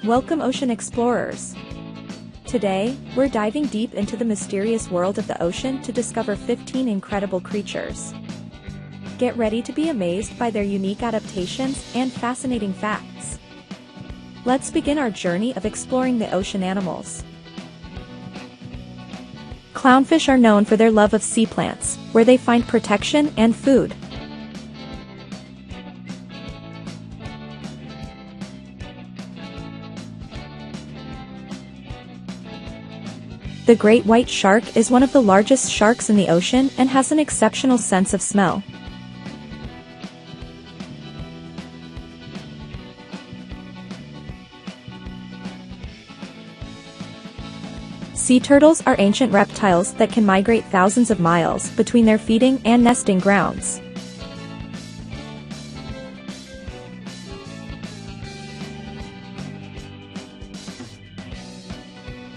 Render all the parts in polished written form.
Welcome ocean explorers! Today, we're diving deep into the mysterious world of the ocean to discover 15 incredible creatures. Get ready to be amazed by their unique adaptations and fascinating facts. Let's begin our journey of exploring the ocean animals. Clownfish are known for their love of sea plants, where they find protection and food. The great white shark is one of the largest sharks in the ocean and has an exceptional sense of smell. Sea turtles are ancient reptiles that can migrate thousands of miles between their feeding and nesting grounds.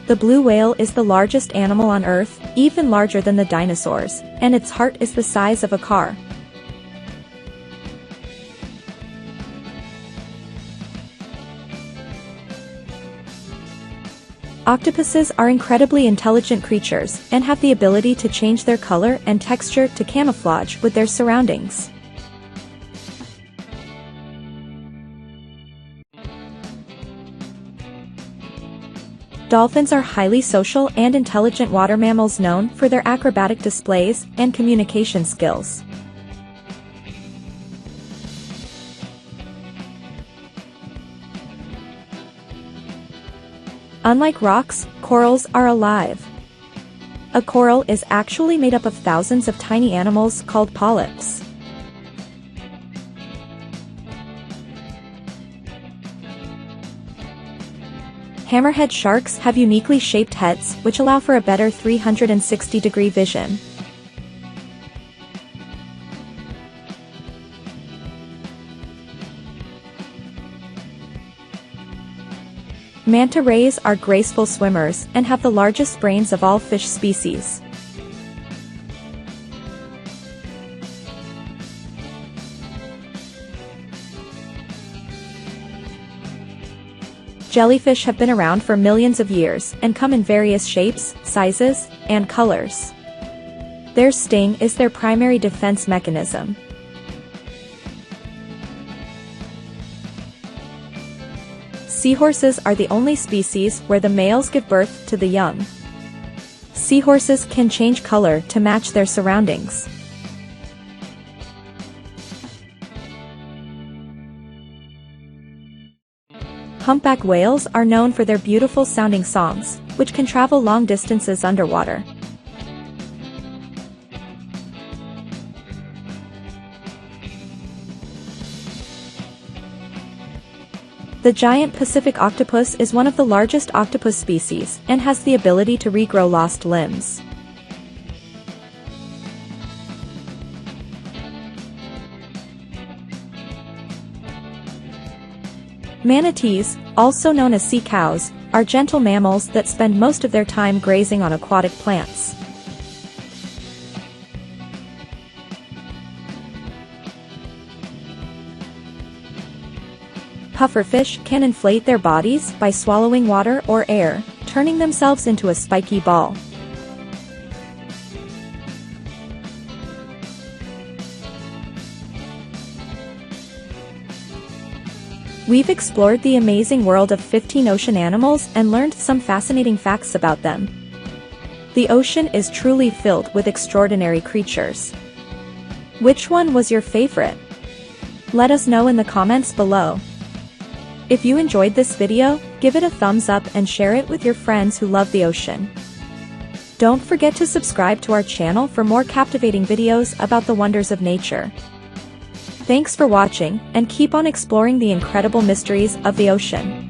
The blue whale is the largest animal on Earth, even larger than the dinosaurs, and its heart is the size of a car. Octopuses are incredibly intelligent creatures and have the ability to change their color and texture to camouflage with their surroundings. Dolphins are highly social and intelligent water mammals known for their acrobatic displays and communication skills. Unlike rocks, corals are alive. A coral is actually made up of thousands of tiny animals called polyps. Hammerhead sharks have uniquely shaped heads which allow for a better 360-degree vision. Manta rays are graceful swimmers and have the largest brains of all fish species. Jellyfish have been around for millions of years and come in various shapes, sizes, and colors. Their sting is their primary defense mechanism. Seahorses are the only species where the males give birth to the young. Seahorses can change color to match their surroundings. Humpback whales are known for their beautiful sounding songs, which can travel long distances underwater. The giant Pacific octopus is one of the largest octopus species and has the ability to regrow lost limbs. Manatees, also known as sea cows, are gentle mammals that spend most of their time grazing on aquatic plants. Pufferfish can inflate their bodies by swallowing water or air, turning themselves into a spiky ball. We've explored the amazing world of 15 ocean animals and learned some fascinating facts about them. The ocean is truly filled with extraordinary creatures. Which one was your favorite? Let us know in the comments below. If you enjoyed this video, give it a thumbs up and share it with your friends who love the ocean. Don't forget to subscribe to our channel for more captivating videos about the wonders of nature. Thanks for watching, and keep on exploring the incredible mysteries of the ocean.